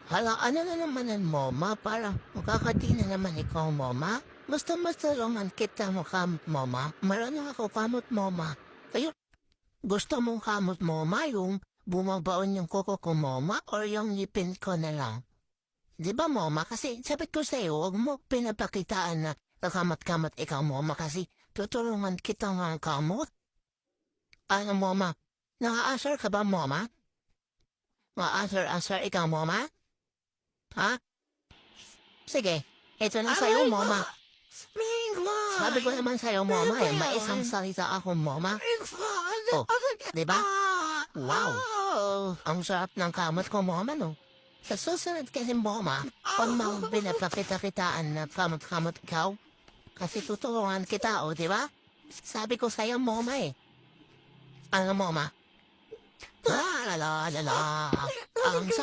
Hala, ano na naman ang MOMA? Parang makakati na naman ikaw, MOMA. Basta masalungan kita mo MOMA. Marunong ako kamot, MOMA. Kayo, gusto mong kamot, MOMA, yung bumabaon yung kuko ko, MOMA, or yung ngipin ko na lang? Di ba, MOMA? Kasi sabi ko sa'yo, huwag mo pinapakitaan na kakamot-kamot ikaw, MOMA, kasi tutulungan kita ng kamot. Ano, MOMA? Naka-answer ka ba, MOMA? Naka-answer ikaw, MOMA? Ha? Sige, ito na sa'yo, Aray ko! MOMA. Mingloy! Sabi ko naman sa'yo, MOMA, Ano ba may yun? isang salita ako, MOMA. Mingloy! Oh, di ba? Wow. Oh! Ang sarap ng kamot ko, MOMA, no? Sa susunod kasi, MOMA, pag mga pinapakita-kitaan na kamot-kamot ikaw, kasi tutulungan kita, o, di ba? Sabi ko sa'yo, MOMA, eh. Ano, MOMA? La la la la la. Ang sarap.